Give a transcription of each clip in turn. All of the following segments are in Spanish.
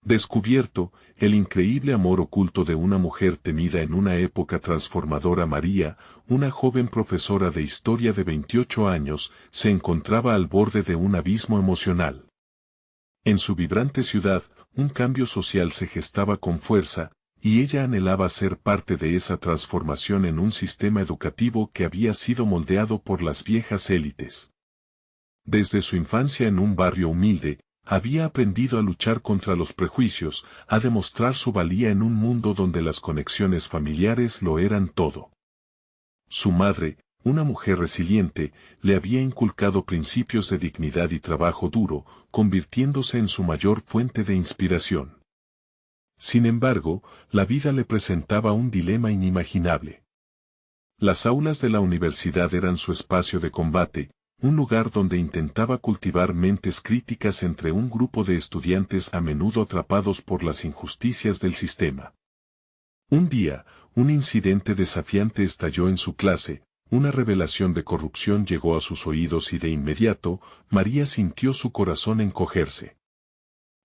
Descubierto, el increíble amor oculto de una mujer temida en una época transformadora. María, una joven profesora de historia de 28 años, se encontraba al borde de un abismo emocional. En su vibrante ciudad, un cambio social se gestaba con fuerza, y ella anhelaba ser parte de esa transformación en un sistema educativo que había sido moldeado por las viejas élites. Desde su infancia en un barrio humilde, había aprendido a luchar contra los prejuicios, a demostrar su valía en un mundo donde las conexiones familiares lo eran todo. Su madre, una mujer resiliente, le había inculcado principios de dignidad y trabajo duro, convirtiéndose en su mayor fuente de inspiración. Sin embargo, la vida le presentaba un dilema inimaginable. Las aulas de la universidad eran su espacio de combate, un lugar donde intentaba cultivar mentes críticas entre un grupo de estudiantes a menudo atrapados por las injusticias del sistema. Un día, un incidente desafiante estalló en su clase, una revelación de corrupción llegó a sus oídos y de inmediato, María sintió su corazón encogerse.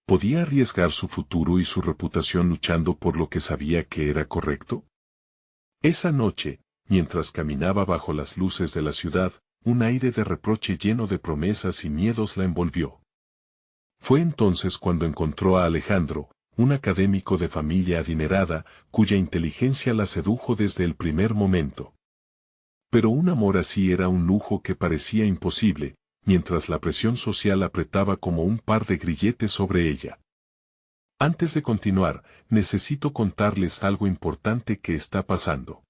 ¿Podía arriesgar su futuro y su reputación luchando por lo que sabía que era correcto? Esa noche, mientras caminaba bajo las luces de la ciudad, un aire de reproche lleno de promesas y miedos la envolvió. Fue entonces cuando encontró a Alejandro, un académico de familia adinerada, cuya inteligencia la sedujo desde el primer momento. Pero un amor así era un lujo que parecía imposible, mientras la presión social apretaba como un par de grilletes sobre ella. Antes de continuar, necesito contarles algo importante que está pasando.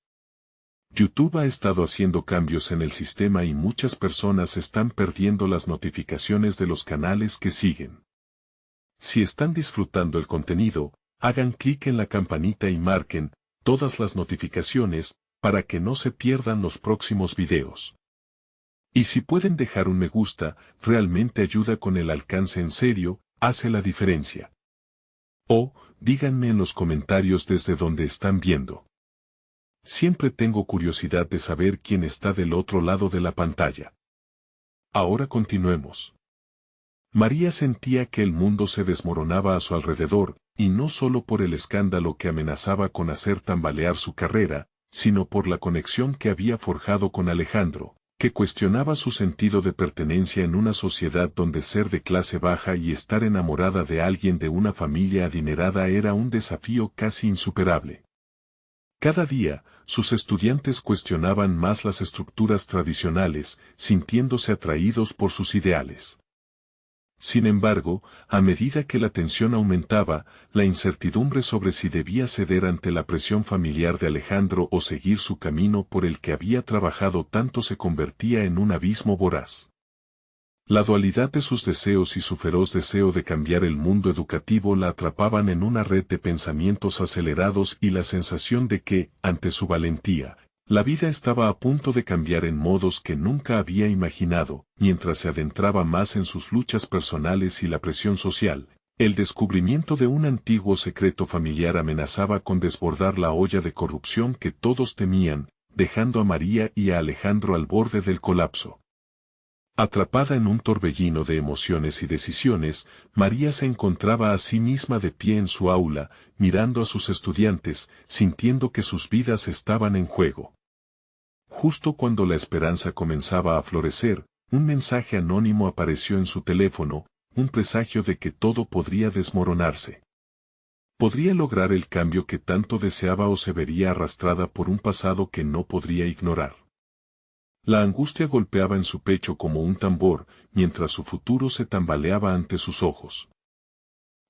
YouTube ha estado haciendo cambios en el sistema y muchas personas están perdiendo las notificaciones de los canales que siguen. Si están disfrutando el contenido, hagan clic en la campanita y marquen todas las notificaciones para que no se pierdan los próximos videos. Y si pueden dejar un me gusta, realmente ayuda con el alcance en serio, hace la diferencia. O, díganme en los comentarios desde donde están viendo. Siempre tengo curiosidad de saber quién está del otro lado de la pantalla. Ahora continuemos. María sentía que el mundo se desmoronaba a su alrededor, y no solo por el escándalo que amenazaba con hacer tambalear su carrera, sino por la conexión que había forjado con Alejandro, que cuestionaba su sentido de pertenencia en una sociedad donde ser de clase baja y estar enamorada de alguien de una familia adinerada era un desafío casi insuperable. Cada día, sus estudiantes cuestionaban más las estructuras tradicionales, sintiéndose atraídos por sus ideales. Sin embargo, a medida que la tensión aumentaba, la incertidumbre sobre si debía ceder ante la presión familiar de Alejandro o seguir su camino por el que había trabajado tanto se convertía en un abismo voraz. La dualidad de sus deseos y su feroz deseo de cambiar el mundo educativo la atrapaban en una red de pensamientos acelerados y la sensación de que, ante su valentía, la vida estaba a punto de cambiar en modos que nunca había imaginado, mientras se adentraba más en sus luchas personales y la presión social. El descubrimiento de un antiguo secreto familiar amenazaba con desbordar la olla de corrupción que todos temían, dejando a María y a Alejandro al borde del colapso. Atrapada en un torbellino de emociones y decisiones, María se encontraba a sí misma de pie en su aula, mirando a sus estudiantes, sintiendo que sus vidas estaban en juego. Justo cuando la esperanza comenzaba a florecer, un mensaje anónimo apareció en su teléfono, un presagio de que todo podría desmoronarse. ¿Podría lograr el cambio que tanto deseaba o se vería arrastrada por un pasado que no podría ignorar? La angustia golpeaba en su pecho como un tambor, mientras su futuro se tambaleaba ante sus ojos.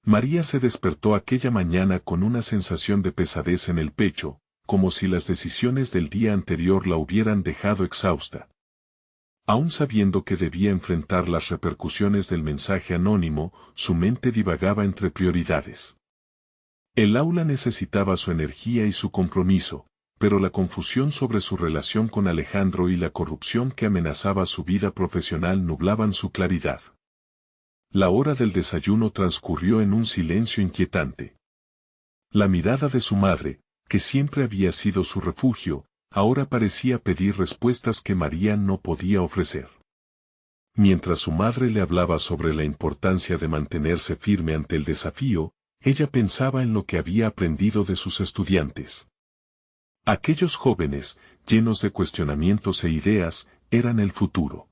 María se despertó aquella mañana con una sensación de pesadez en el pecho, como si las decisiones del día anterior la hubieran dejado exhausta. Aún sabiendo que debía enfrentar las repercusiones del mensaje anónimo, su mente divagaba entre prioridades. El aula necesitaba su energía y su compromiso, pero la confusión sobre su relación con Alejandro y la corrupción que amenazaba su vida profesional nublaban su claridad. La hora del desayuno transcurrió en un silencio inquietante. La mirada de su madre, que siempre había sido su refugio, ahora parecía pedir respuestas que María no podía ofrecer. Mientras su madre le hablaba sobre la importancia de mantenerse firme ante el desafío, ella pensaba en lo que había aprendido de sus estudiantes. Aquellos jóvenes, llenos de cuestionamientos e ideas, eran el futuro.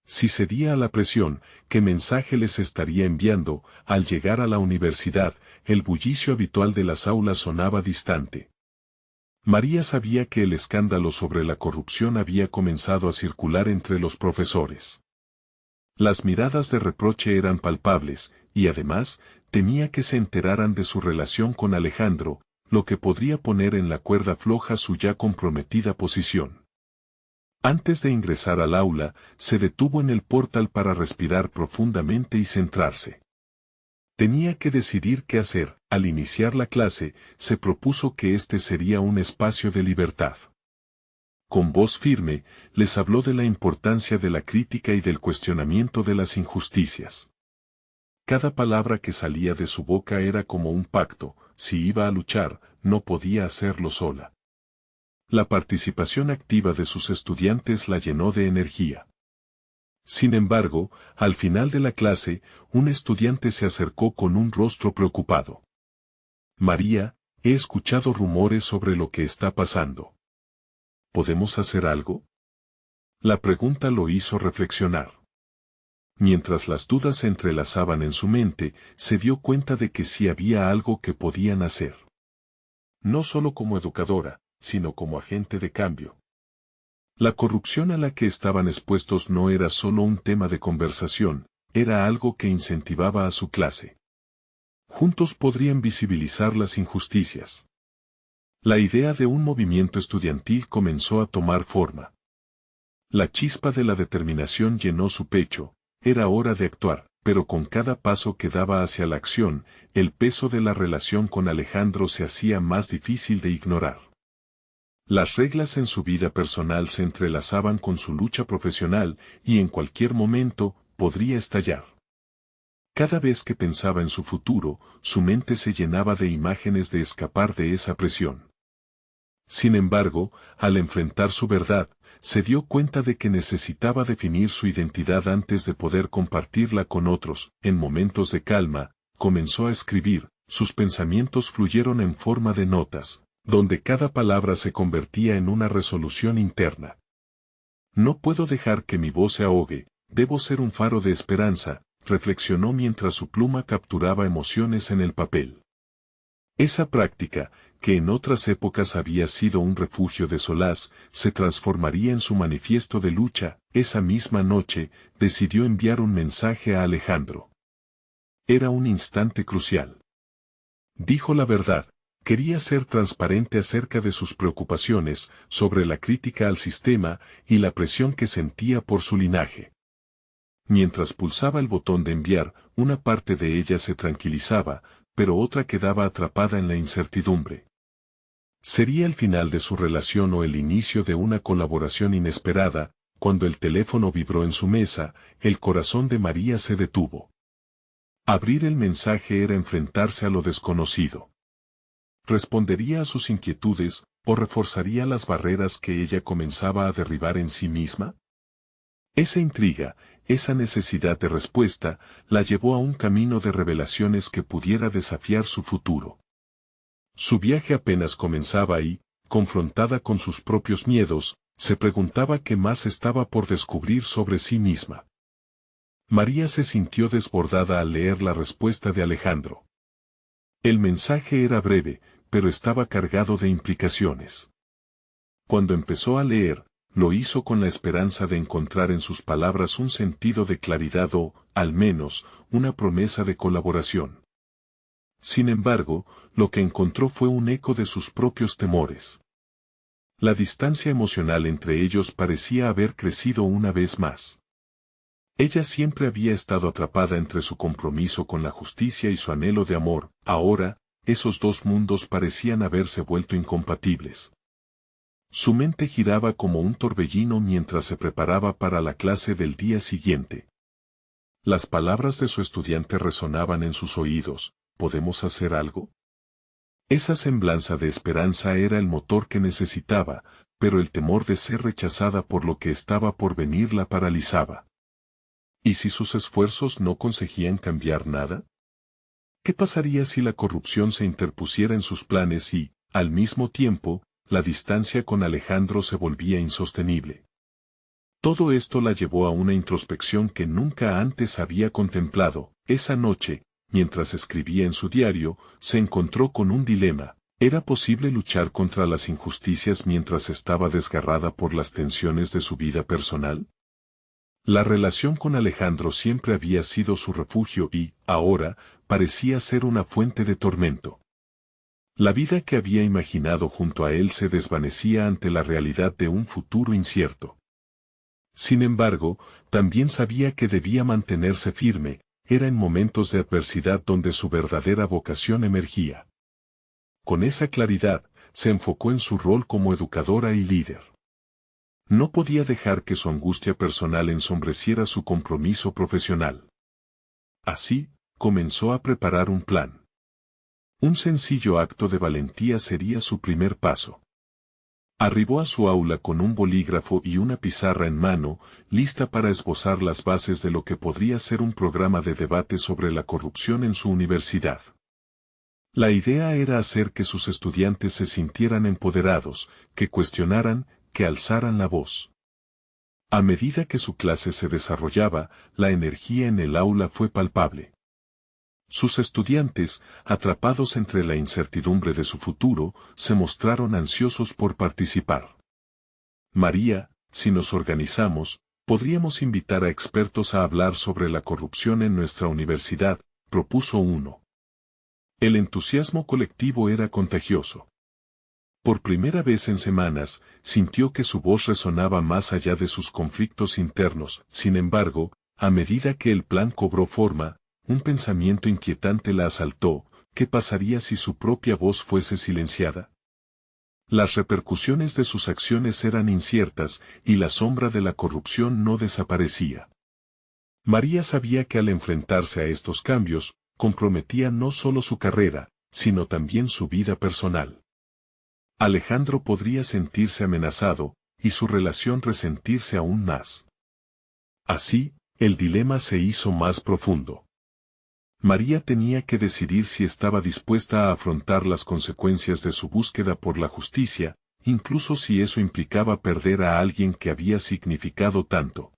Si cedía a la presión, ¿qué mensaje les estaría enviando? Al llegar a la universidad, el bullicio habitual de las aulas sonaba distante. María sabía que el escándalo sobre la corrupción había comenzado a circular entre los profesores. Las miradas de reproche eran palpables, y además, temía que se enteraran de su relación con Alejandro, lo que podría poner en la cuerda floja su ya comprometida posición. Antes de ingresar al aula, se detuvo en el portal para respirar profundamente y centrarse. Tenía que decidir qué hacer. Al iniciar la clase, se propuso que este sería un espacio de libertad. Con voz firme, les habló de la importancia de la crítica y del cuestionamiento de las injusticias. Cada palabra que salía de su boca era como un pacto: si iba a luchar, no podía hacerlo sola. La participación activa de sus estudiantes la llenó de energía. Sin embargo, al final de la clase, un estudiante se acercó con un rostro preocupado. María, he escuchado rumores sobre lo que está pasando. ¿Podemos hacer algo? La pregunta lo hizo reflexionar. Mientras las dudas se entrelazaban en su mente, se dio cuenta de que sí había algo que podían hacer. No solo como educadora, sino como agente de cambio. La corrupción a la que estaban expuestos no era solo un tema de conversación, era algo que incentivaba a su clase. Juntos podrían visibilizar las injusticias. La idea de un movimiento estudiantil comenzó a tomar forma. La chispa de la determinación llenó su pecho. Era hora de actuar, pero con cada paso que daba hacia la acción, el peso de la relación con Alejandro se hacía más difícil de ignorar. Las reglas en su vida personal se entrelazaban con su lucha profesional, y en cualquier momento, podría estallar. Cada vez que pensaba en su futuro, su mente se llenaba de imágenes de escapar de esa presión. Sin embargo, al enfrentar su verdad, se dio cuenta de que necesitaba definir su identidad antes de poder compartirla con otros. En momentos de calma, comenzó a escribir. Sus pensamientos fluyeron en forma de notas, donde cada palabra se convertía en una resolución interna. No puedo dejar que mi voz se ahogue, debo ser un faro de esperanza, reflexionó mientras su pluma capturaba emociones en el papel. Esa práctica, que en otras épocas había sido un refugio de solaz, se transformaría en su manifiesto de lucha. Esa misma noche, decidió enviar un mensaje a Alejandro. Era un instante crucial. Dijo la verdad, quería ser transparente acerca de sus preocupaciones, sobre la crítica al sistema, y la presión que sentía por su linaje. Mientras pulsaba el botón de enviar, una parte de ella se tranquilizaba, pero otra quedaba atrapada en la incertidumbre. Sería el final de su relación o el inicio de una colaboración inesperada. Cuando el teléfono vibró en su mesa, el corazón de María se detuvo. Abrir el mensaje era enfrentarse a lo desconocido. ¿Respondería a sus inquietudes, o reforzaría las barreras que ella comenzaba a derribar en sí misma? Esa intriga, esa necesidad de respuesta, la llevó a un camino de revelaciones que pudiera desafiar su futuro. Su viaje apenas comenzaba y, confrontada con sus propios miedos, se preguntaba qué más estaba por descubrir sobre sí misma. María se sintió desbordada al leer la respuesta de Alejandro. El mensaje era breve, pero estaba cargado de implicaciones. Cuando empezó a leer, lo hizo con la esperanza de encontrar en sus palabras un sentido de claridad o, al menos, una promesa de colaboración. Sin embargo, lo que encontró fue un eco de sus propios temores. La distancia emocional entre ellos parecía haber crecido una vez más. Ella siempre había estado atrapada entre su compromiso con la justicia y su anhelo de amor. Ahora, esos dos mundos parecían haberse vuelto incompatibles. Su mente giraba como un torbellino mientras se preparaba para la clase del día siguiente. Las palabras de su estudiante resonaban en sus oídos. ¿Podemos hacer algo? Esa semblanza de esperanza era el motor que necesitaba, pero el temor de ser rechazada por lo que estaba por venir la paralizaba. ¿Y si sus esfuerzos no conseguían cambiar nada? ¿Qué pasaría si la corrupción se interpusiera en sus planes y, al mismo tiempo, la distancia con Alejandro se volvía insostenible? Todo esto la llevó a una introspección que nunca antes había contemplado. Esa noche, mientras escribía en su diario, se encontró con un dilema. ¿Era posible luchar contra las injusticias mientras estaba desgarrada por las tensiones de su vida personal? La relación con Alejandro siempre había sido su refugio y, ahora, parecía ser una fuente de tormento. La vida que había imaginado junto a él se desvanecía ante la realidad de un futuro incierto. Sin embargo, también sabía que debía mantenerse firme, era en momentos de adversidad donde su verdadera vocación emergía. Con esa claridad, se enfocó en su rol como educadora y líder. No podía dejar que su angustia personal ensombreciera su compromiso profesional. Así, comenzó a preparar un plan. Un sencillo acto de valentía sería su primer paso. Arribó a su aula con un bolígrafo y una pizarra en mano, lista para esbozar las bases de lo que podría ser un programa de debate sobre la corrupción en su universidad. La idea era hacer que sus estudiantes se sintieran empoderados, que cuestionaran, que alzaran la voz. A medida que su clase se desarrollaba, la energía en el aula fue palpable. Sus estudiantes, atrapados entre la incertidumbre de su futuro, se mostraron ansiosos por participar. María, si nos organizamos, podríamos invitar a expertos a hablar sobre la corrupción en nuestra universidad, propuso uno. El entusiasmo colectivo era contagioso. Por primera vez en semanas, sintió que su voz resonaba más allá de sus conflictos internos. Sin embargo, a medida que el plan cobró forma, un pensamiento inquietante la asaltó. ¿Qué pasaría si su propia voz fuese silenciada? Las repercusiones de sus acciones eran inciertas, y la sombra de la corrupción no desaparecía. María sabía que al enfrentarse a estos cambios, comprometía no solo su carrera, sino también su vida personal. Alejandro podría sentirse amenazado, y su relación resentirse aún más. Así, el dilema se hizo más profundo. María tenía que decidir si estaba dispuesta a afrontar las consecuencias de su búsqueda por la justicia, incluso si eso implicaba perder a alguien que había significado tanto.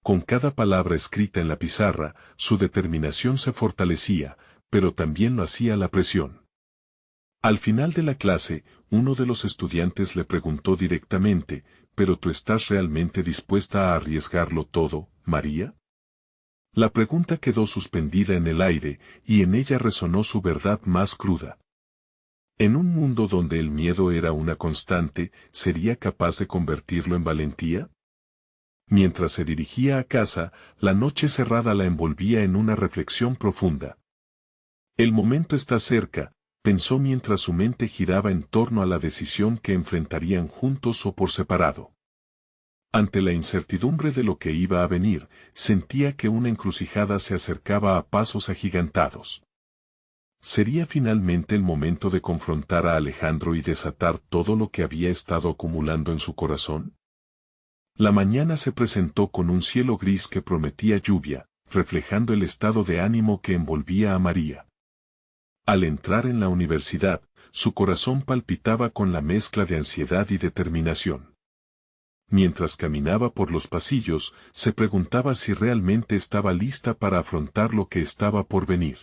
Con cada palabra escrita en la pizarra, su determinación se fortalecía, pero también lo hacía la presión. Al final de la clase, uno de los estudiantes le preguntó directamente, ¿pero tú estás realmente dispuesta a arriesgarlo todo, María? La pregunta quedó suspendida en el aire, y en ella resonó su verdad más cruda. En un mundo donde el miedo era una constante, ¿sería capaz de convertirlo en valentía? Mientras se dirigía a casa, la noche cerrada la envolvía en una reflexión profunda. El momento está cerca, pensó mientras su mente giraba en torno a la decisión que enfrentarían juntos o por separado. Ante la incertidumbre de lo que iba a venir, sentía que una encrucijada se acercaba a pasos agigantados. ¿Sería finalmente el momento de confrontar a Alejandro y desatar todo lo que había estado acumulando en su corazón? La mañana se presentó con un cielo gris que prometía lluvia, reflejando el estado de ánimo que envolvía a María. Al entrar en la universidad, su corazón palpitaba con la mezcla de ansiedad y determinación. Mientras caminaba por los pasillos, se preguntaba si realmente estaba lista para afrontar lo que estaba por venir.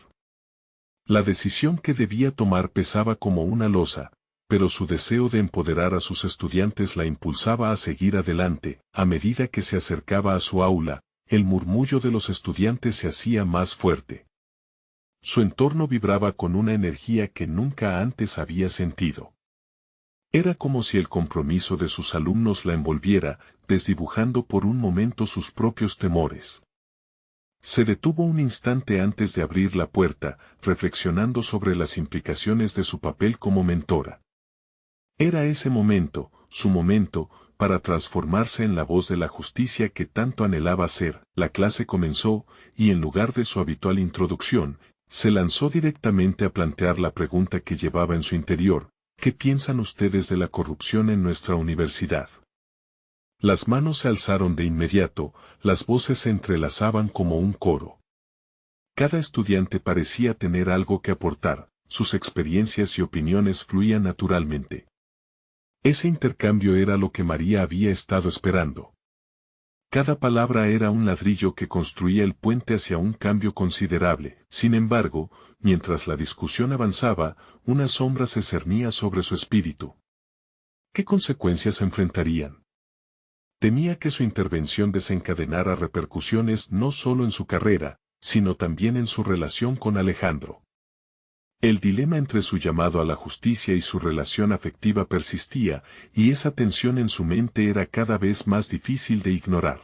La decisión que debía tomar pesaba como una losa, pero su deseo de empoderar a sus estudiantes la impulsaba a seguir adelante. A medida que se acercaba a su aula, el murmullo de los estudiantes se hacía más fuerte. Su entorno vibraba con una energía que nunca antes había sentido. Era como si el compromiso de sus alumnos la envolviera, desdibujando por un momento sus propios temores. Se detuvo un instante antes de abrir la puerta, reflexionando sobre las implicaciones de su papel como mentora. Era ese momento, su momento, para transformarse en la voz de la justicia que tanto anhelaba ser. La clase comenzó, y en lugar de su habitual introducción, se lanzó directamente a plantear la pregunta que llevaba en su interior: ¿qué piensan ustedes de la corrupción en nuestra universidad? Las manos se alzaron de inmediato, las voces se entrelazaban como un coro. Cada estudiante parecía tener algo que aportar, sus experiencias y opiniones fluían naturalmente. Ese intercambio era lo que María había estado esperando. Cada palabra era un ladrillo que construía el puente hacia un cambio considerable. Sin embargo, mientras la discusión avanzaba, una sombra se cernía sobre su espíritu. ¿Qué consecuencias enfrentarían? Temía que su intervención desencadenara repercusiones no solo en su carrera, sino también en su relación con Alejandro. El dilema entre su llamado a la justicia y su relación afectiva persistía, y esa tensión en su mente era cada vez más difícil de ignorar.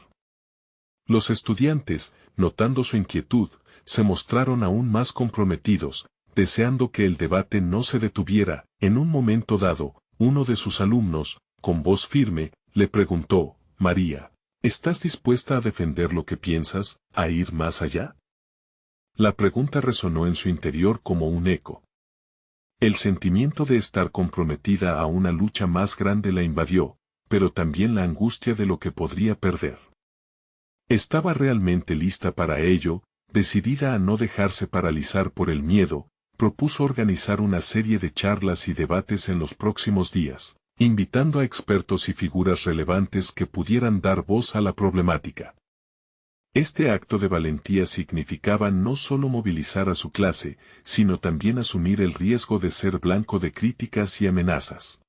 Los estudiantes, notando su inquietud, se mostraron aún más comprometidos, deseando que el debate no se detuviera. En un momento dado, uno de sus alumnos, con voz firme, le preguntó: «María, ¿estás dispuesta a defender lo que piensas, a ir más allá?». La pregunta resonó en su interior como un eco. El sentimiento de estar comprometida a una lucha más grande la invadió, pero también la angustia de lo que podría perder. Estaba realmente lista para ello, decidida a no dejarse paralizar por el miedo, propuso organizar una serie de charlas y debates en los próximos días, invitando a expertos y figuras relevantes que pudieran dar voz a la problemática. Este acto de valentía significaba no solo movilizar a su clase, sino también asumir el riesgo de ser blanco de críticas y amenazas.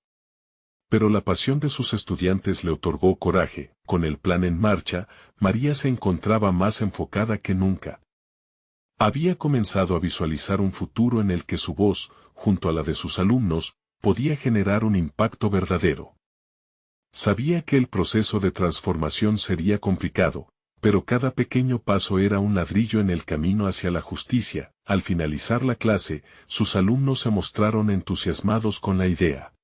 Pero la pasión de sus estudiantes le otorgó coraje. Con el plan en marcha, María se encontraba más enfocada que nunca. Había comenzado a visualizar un futuro en el que su voz, junto a la de sus alumnos, podía generar un impacto verdadero. Sabía que el proceso de transformación sería complicado, pero cada pequeño paso era un ladrillo en el camino hacia la justicia. Al finalizar la clase, sus alumnos se mostraron entusiasmados con la idea.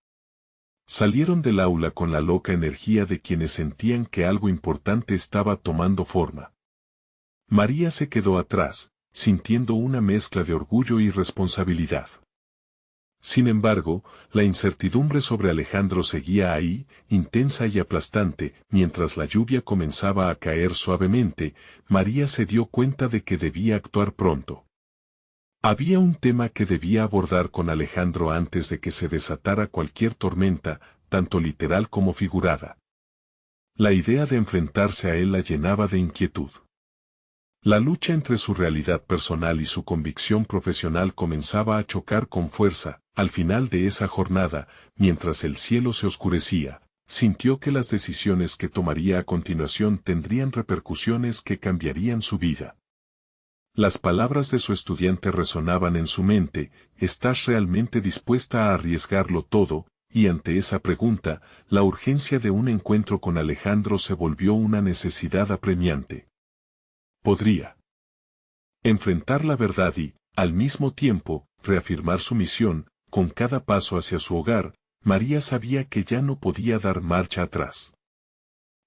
Salieron del aula con la loca energía de quienes sentían que algo importante estaba tomando forma. María se quedó atrás, sintiendo una mezcla de orgullo y responsabilidad. Sin embargo, la incertidumbre sobre Alejandro seguía ahí, intensa y aplastante. Mientras la lluvia comenzaba a caer suavemente, María se dio cuenta de que debía actuar pronto. Había un tema que debía abordar con Alejandro antes de que se desatara cualquier tormenta, tanto literal como figurada. La idea de enfrentarse a él la llenaba de inquietud. La lucha entre su realidad personal y su convicción profesional comenzaba a chocar con fuerza. Al final de esa jornada, mientras el cielo se oscurecía, sintió que las decisiones que tomaría a continuación tendrían repercusiones que cambiarían su vida. Las palabras de su estudiante resonaban en su mente: ¿estás realmente dispuesta a arriesgarlo todo? Y ante esa pregunta, la urgencia de un encuentro con Alejandro se volvió una necesidad apremiante. Podría enfrentar la verdad y, al mismo tiempo, reafirmar su misión. Con cada paso hacia su hogar, María sabía que ya no podía dar marcha atrás.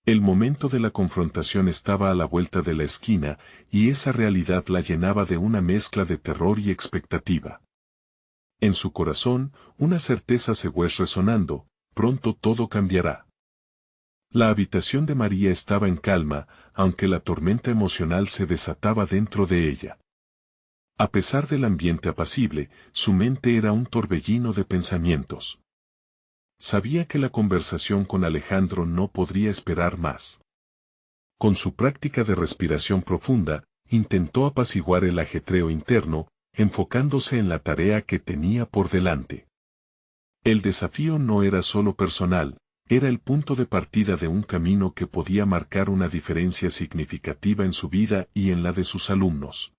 El momento de la confrontación estaba a la vuelta de la esquina, y esa realidad la llenaba de una mezcla de terror y expectativa. En su corazón, una certeza se fue resonando: pronto todo cambiará. La habitación de María estaba en calma, aunque la tormenta emocional se desataba dentro de ella. A pesar del ambiente apacible, su mente era un torbellino de pensamientos. Sabía que la conversación con Alejandro no podría esperar más. Con su práctica de respiración profunda, intentó apaciguar el ajetreo interno, enfocándose en la tarea que tenía por delante. El desafío no era solo personal, era el punto de partida de un camino que podía marcar una diferencia significativa en su vida y en la de sus alumnos.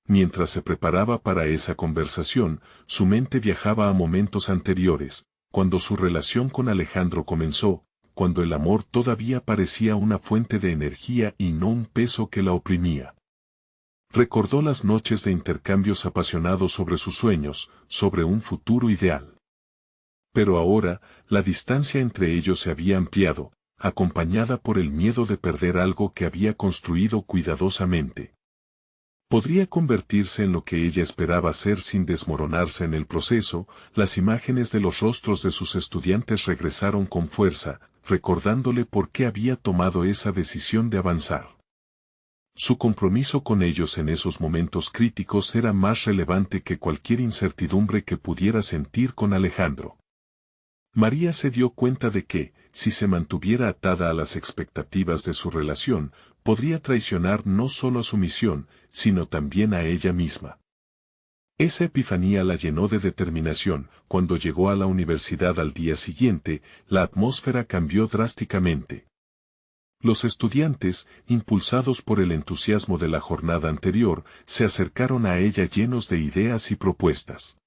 Mientras se preparaba para esa conversación, su mente viajaba a momentos anteriores, cuando su relación con Alejandro comenzó, cuando el amor todavía parecía una fuente de energía y no un peso que la oprimía. Recordó las noches de intercambios apasionados sobre sus sueños, sobre un futuro ideal. Pero ahora, la distancia entre ellos se había ampliado, acompañada por el miedo de perder algo que había construido cuidadosamente. Podría convertirse en lo que ella esperaba ser sin desmoronarse en el proceso. Las imágenes de los rostros de sus estudiantes regresaron con fuerza, recordándole por qué había tomado esa decisión de avanzar. Su compromiso con ellos en esos momentos críticos era más relevante que cualquier incertidumbre que pudiera sentir con Alejandro. María se dio cuenta de que, si se mantuviera atada a las expectativas de su relación, podría traicionar no solo a su misión, sino también a ella misma. Esa epifanía la llenó de determinación. Cuando llegó a la universidad al día siguiente, la atmósfera cambió drásticamente. Los estudiantes, impulsados por el entusiasmo de la jornada anterior, se acercaron a ella llenos de ideas y propuestas.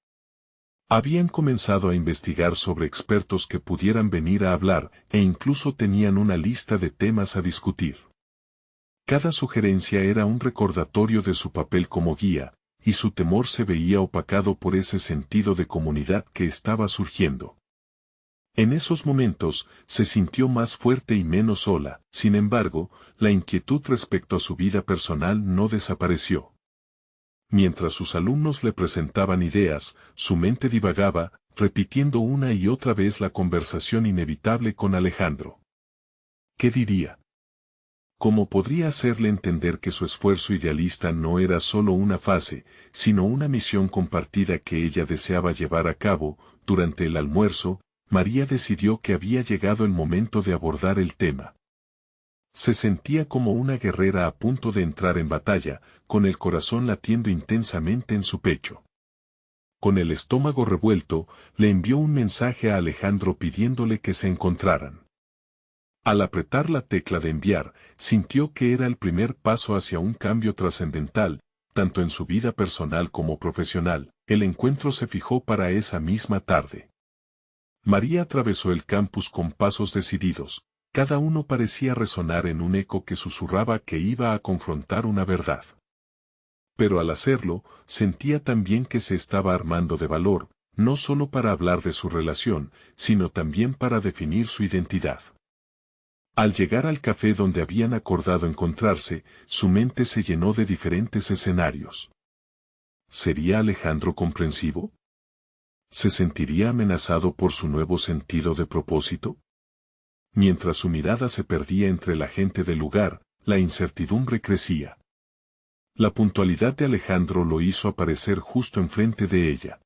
Habían comenzado a investigar sobre expertos que pudieran venir a hablar, e incluso tenían una lista de temas a discutir. Cada sugerencia era un recordatorio de su papel como guía, y su temor se veía opacado por ese sentido de comunidad que estaba surgiendo. En esos momentos, se sintió más fuerte y menos sola. Sin embargo, la inquietud respecto a su vida personal no desapareció. Mientras sus alumnos le presentaban ideas, su mente divagaba, repitiendo una y otra vez la conversación inevitable con Alejandro. ¿Qué diría? ¿Cómo podría hacerle entender que su esfuerzo idealista no era solo una fase, sino una misión compartida que ella deseaba llevar a cabo? Durante el almuerzo, María decidió que había llegado el momento de abordar el tema. Se sentía como una guerrera a punto de entrar en batalla, con el corazón latiendo intensamente en su pecho. Con el estómago revuelto, le envió un mensaje a Alejandro pidiéndole que se encontraran. Al apretar la tecla de enviar, sintió que era el primer paso hacia un cambio trascendental, tanto en su vida personal como profesional. El encuentro se fijó para esa misma tarde. María atravesó el campus con pasos decididos. Cada uno parecía resonar en un eco que susurraba que iba a confrontar una verdad. Pero al hacerlo, sentía también que se estaba armando de valor, no solo para hablar de su relación, sino también para definir su identidad. Al llegar al café donde habían acordado encontrarse, su mente se llenó de diferentes escenarios. ¿Sería Alejandro comprensivo? ¿Se sentiría amenazado por su nuevo sentido de propósito? Mientras su mirada se perdía entre la gente del lugar, la incertidumbre crecía. La puntualidad de Alejandro lo hizo aparecer justo enfrente de ella.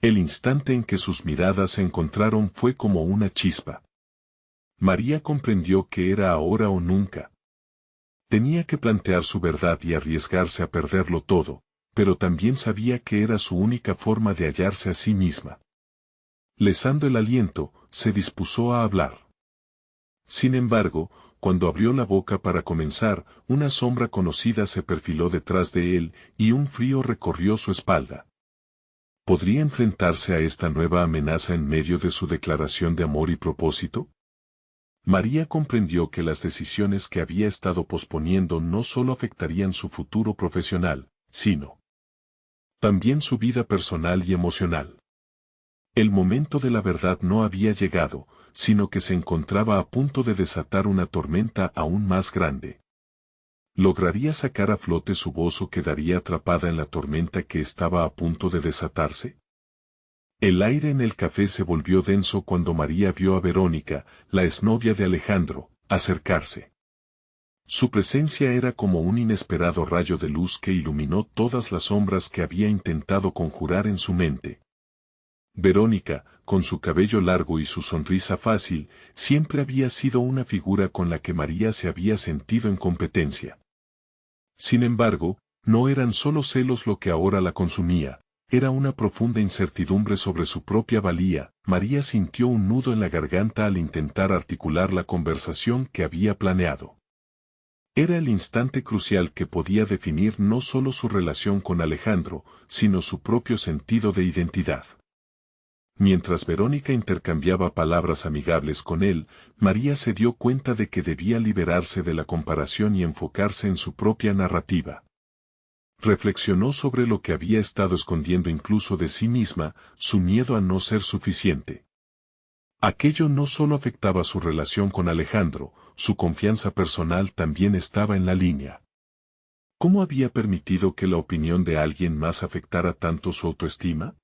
El instante en que sus miradas se encontraron fue como una chispa. María comprendió que era ahora o nunca. Tenía que plantear su verdad y arriesgarse a perderlo todo, pero también sabía que era su única forma de hallarse a sí misma. Lesando el aliento, se dispuso a hablar. Sin embargo, cuando abrió la boca para comenzar, una sombra conocida se perfiló detrás de él, y un frío recorrió su espalda. ¿Podría enfrentarse a esta nueva amenaza en medio de su declaración de amor y propósito? María comprendió que las decisiones que había estado posponiendo no solo afectarían su futuro profesional, sino también su vida personal y emocional. El momento de la verdad no había llegado, sino que se encontraba a punto de desatar una tormenta aún más grande. ¿Lograría sacar a flote su voz o quedaría atrapada en la tormenta que estaba a punto de desatarse? El aire en el café se volvió denso cuando María vio a Verónica, la exnovia de Alejandro, acercarse. Su presencia era como un inesperado rayo de luz que iluminó todas las sombras que había intentado conjurar en su mente. Verónica, con su cabello largo y su sonrisa fácil, siempre había sido una figura con la que María se había sentido en competencia. Sin embargo, no eran solo celos lo que ahora la consumía, era una profunda incertidumbre sobre su propia valía. María sintió un nudo en la garganta al intentar articular la conversación que había planeado. Era el instante crucial que podía definir no solo su relación con Alejandro, sino su propio sentido de identidad. Mientras Verónica intercambiaba palabras amigables con él, María se dio cuenta de que debía liberarse de la comparación y enfocarse en su propia narrativa. Reflexionó sobre lo que había estado escondiendo incluso de sí misma, su miedo a no ser suficiente. Aquello no solo afectaba su relación con Alejandro, su confianza personal también estaba en la línea. ¿Cómo había permitido que la opinión de alguien más afectara tanto su autoestima?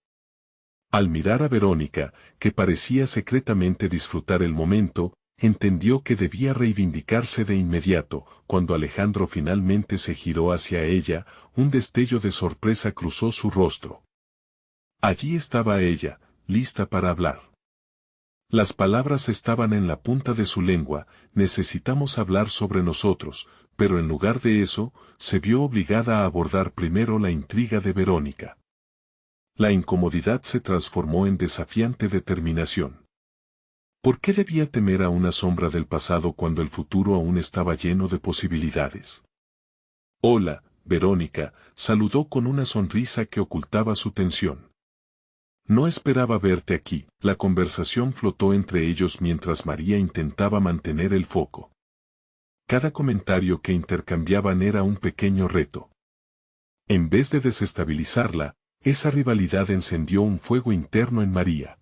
Al mirar a Verónica, que parecía secretamente disfrutar el momento, entendió que debía reivindicarse de inmediato. Cuando Alejandro finalmente se giró hacia ella, un destello de sorpresa cruzó su rostro. Allí estaba ella, lista para hablar. Las palabras estaban en la punta de su lengua: necesitamos hablar sobre nosotros, pero en lugar de eso, se vio obligada a abordar primero la intriga de Verónica. La incomodidad se transformó en desafiante determinación. ¿Por qué debía temer a una sombra del pasado cuando el futuro aún estaba lleno de posibilidades? Hola, Verónica, saludó con una sonrisa que ocultaba su tensión. No esperaba verte aquí. La conversación flotó entre ellos mientras María intentaba mantener el foco. Cada comentario que intercambiaban era un pequeño reto. En vez de desestabilizarla, esa rivalidad encendió un fuego interno en María.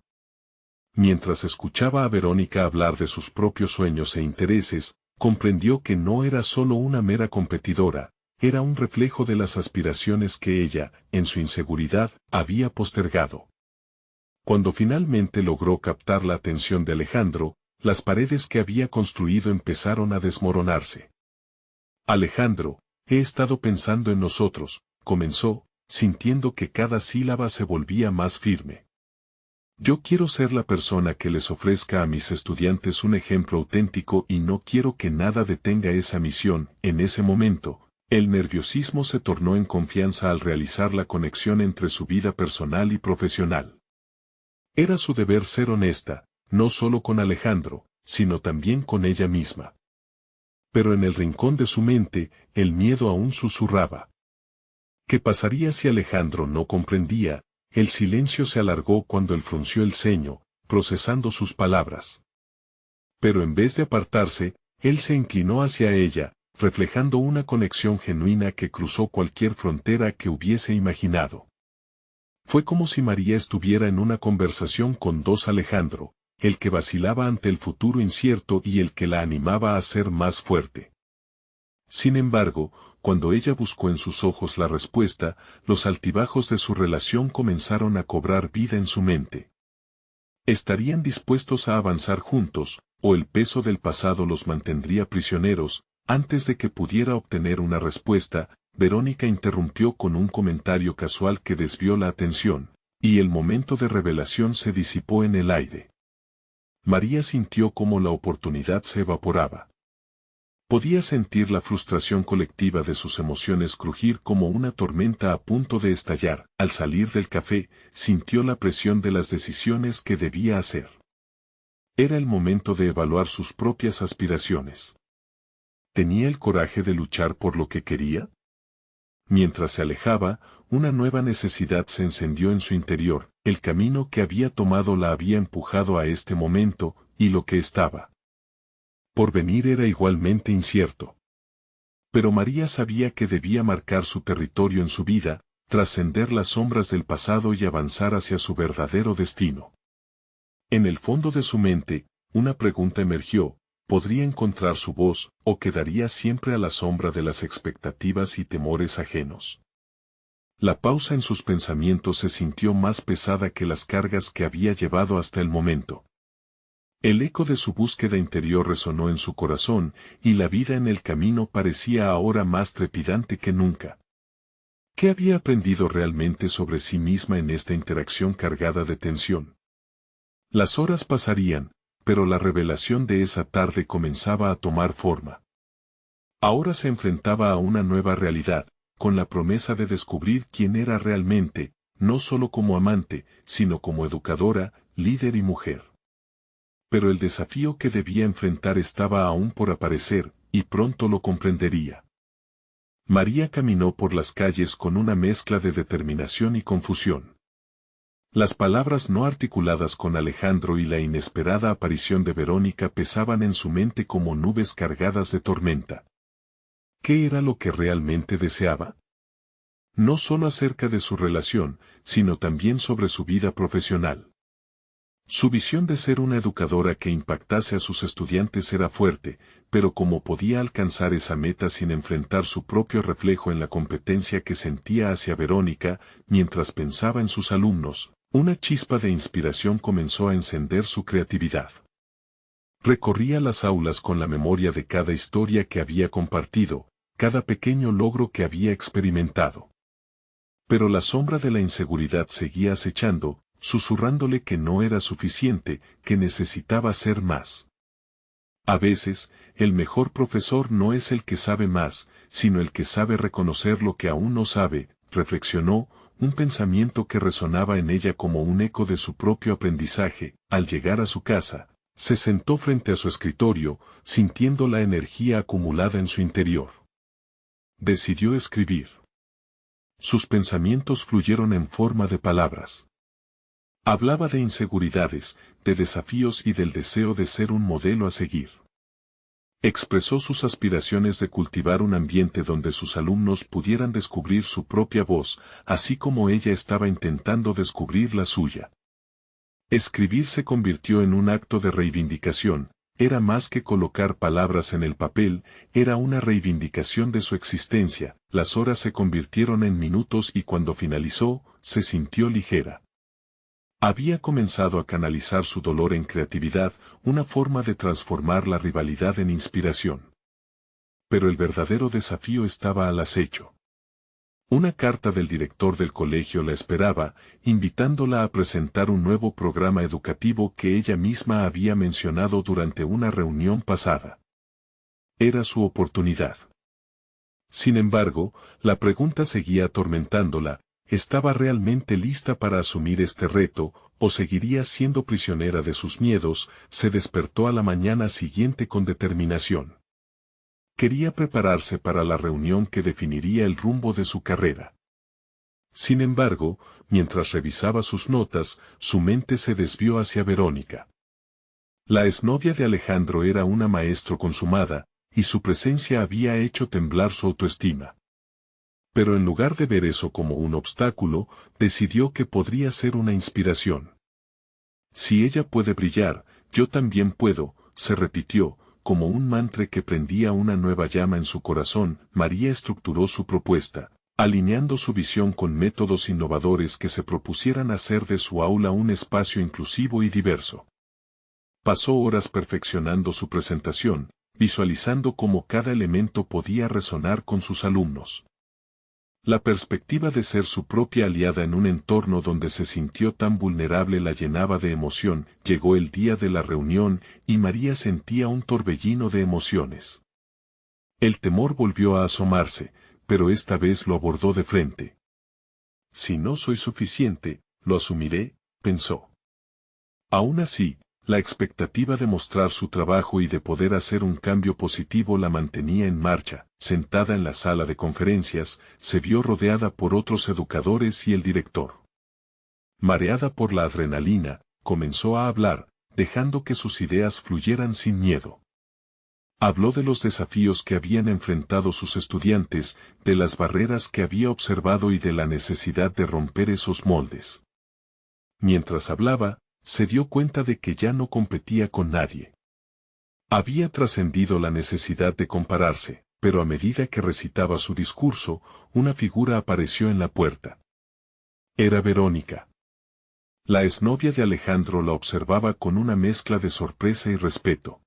Mientras escuchaba a Verónica hablar de sus propios sueños e intereses, comprendió que no era solo una mera competidora, era un reflejo de las aspiraciones que ella, en su inseguridad, había postergado. Cuando finalmente logró captar la atención de Alejandro, las paredes que había construido empezaron a desmoronarse. Alejandro, he estado pensando en nosotros, comenzó, sintiendo que cada sílaba se volvía más firme. Yo quiero ser la persona que les ofrezca a mis estudiantes un ejemplo auténtico y no quiero que nada detenga esa misión. En ese momento, el nerviosismo se tornó en confianza al realizar la conexión entre su vida personal y profesional. Era su deber ser honesta, no solo con Alejandro, sino también con ella misma. Pero en el rincón de su mente, el miedo aún susurraba. ¿Qué pasaría si Alejandro no comprendía? El silencio se alargó cuando él frunció el ceño, procesando sus palabras. Pero en vez de apartarse, él se inclinó hacia ella, reflejando una conexión genuina que cruzó cualquier frontera que hubiese imaginado. Fue como si María estuviera en una conversación con dos Alejandro, el que vacilaba ante el futuro incierto y el que la animaba a ser más fuerte. Sin embargo, cuando ella buscó en sus ojos la respuesta, los altibajos de su relación comenzaron a cobrar vida en su mente. ¿Estarían dispuestos a avanzar juntos, o el peso del pasado los mantendría prisioneros? Antes de que pudiera obtener una respuesta, Verónica interrumpió con un comentario casual que desvió la atención, y el momento de revelación se disipó en el aire. María sintió cómo la oportunidad se evaporaba. Podía sentir la frustración colectiva de sus emociones crujir como una tormenta a punto de estallar. Al salir del café, sintió la presión de las decisiones que debía hacer. Era el momento de evaluar sus propias aspiraciones. ¿Tenía el coraje de luchar por lo que quería? Mientras se alejaba, una nueva necesidad se encendió en su interior. El camino que había tomado la había empujado a este momento, y lo que estaba por venir era igualmente incierto. Pero María sabía que debía marcar su territorio en su vida, trascender las sombras del pasado y avanzar hacia su verdadero destino. En el fondo de su mente, una pregunta emergió: ¿podría encontrar su voz, o quedaría siempre a la sombra de las expectativas y temores ajenos? La pausa en sus pensamientos se sintió más pesada que las cargas que había llevado hasta el momento. El eco de su búsqueda interior resonó en su corazón, y la vida en el camino parecía ahora más trepidante que nunca. ¿Qué había aprendido realmente sobre sí misma en esta interacción cargada de tensión? Las horas pasarían, pero la revelación de esa tarde comenzaba a tomar forma. Ahora se enfrentaba a una nueva realidad, con la promesa de descubrir quién era realmente, no solo como amante, sino como educadora, líder y mujer. Pero el desafío que debía enfrentar estaba aún por aparecer, y pronto lo comprendería. María caminó por las calles con una mezcla de determinación y confusión. Las palabras no articuladas con Alejandro y la inesperada aparición de Verónica pesaban en su mente como nubes cargadas de tormenta. ¿Qué era lo que realmente deseaba? No solo acerca de su relación, sino también sobre su vida profesional. Su visión de ser una educadora que impactase a sus estudiantes era fuerte, pero ¿cómo podía alcanzar esa meta sin enfrentar su propio reflejo en la competencia que sentía hacia Verónica? Mientras pensaba en sus alumnos, una chispa de inspiración comenzó a encender su creatividad. Recorría las aulas con la memoria de cada historia que había compartido, cada pequeño logro que había experimentado. Pero la sombra de la inseguridad seguía acechando, susurrándole que no era suficiente, que necesitaba ser más. A veces, el mejor profesor no es el que sabe más, sino el que sabe reconocer lo que aún no sabe, reflexionó, un pensamiento que resonaba en ella como un eco de su propio aprendizaje. Al llegar a su casa, se sentó frente a su escritorio, sintiendo la energía acumulada en su interior. Decidió escribir. Sus pensamientos fluyeron en forma de palabras. Hablaba de inseguridades, de desafíos y del deseo de ser un modelo a seguir. Expresó sus aspiraciones de cultivar un ambiente donde sus alumnos pudieran descubrir su propia voz, así como ella estaba intentando descubrir la suya. Escribir se convirtió en un acto de reivindicación, era más que colocar palabras en el papel, era una reivindicación de su existencia. Las horas se convirtieron en minutos y cuando finalizó, se sintió ligera. Había comenzado a canalizar su dolor en creatividad, una forma de transformar la rivalidad en inspiración. Pero el verdadero desafío estaba al acecho. Una carta del director del colegio la esperaba, invitándola a presentar un nuevo programa educativo que ella misma había mencionado durante una reunión pasada. Era su oportunidad. Sin embargo, la pregunta seguía atormentándola. ¿Estaba realmente lista para asumir este reto, o seguiría siendo prisionera de sus miedos? Se despertó a la mañana siguiente con determinación. Quería prepararse para la reunión que definiría el rumbo de su carrera. Sin embargo, mientras revisaba sus notas, su mente se desvió hacia Verónica. La exnovia de Alejandro era una maestro consumada, y su presencia había hecho temblar su autoestima. Pero en lugar de ver eso como un obstáculo, decidió que podría ser una inspiración. Si ella puede brillar, yo también puedo, se repitió, como un mantra que prendía una nueva llama en su corazón. María estructuró su propuesta, alineando su visión con métodos innovadores que se propusieran hacer de su aula un espacio inclusivo y diverso. Pasó horas perfeccionando su presentación, visualizando cómo cada elemento podía resonar con sus alumnos. La perspectiva de ser su propia aliada en un entorno donde se sintió tan vulnerable la llenaba de emoción. Llegó el día de la reunión, y María sentía un torbellino de emociones. El temor volvió a asomarse, pero esta vez lo abordó de frente. Si no soy suficiente, lo asumiré, pensó. Aún así, la expectativa de mostrar su trabajo y de poder hacer un cambio positivo la mantenía en marcha. Sentada en la sala de conferencias, se vio rodeada por otros educadores y el director. Mareada por la adrenalina, comenzó a hablar, dejando que sus ideas fluyeran sin miedo. Habló de los desafíos que habían enfrentado sus estudiantes, de las barreras que había observado y de la necesidad de romper esos moldes. Mientras hablaba, se dio cuenta de que ya no competía con nadie. Había trascendido la necesidad de compararse, pero a medida que recitaba su discurso, una figura apareció en la puerta. Era Verónica. La exnovia de Alejandro la observaba con una mezcla de sorpresa y respeto.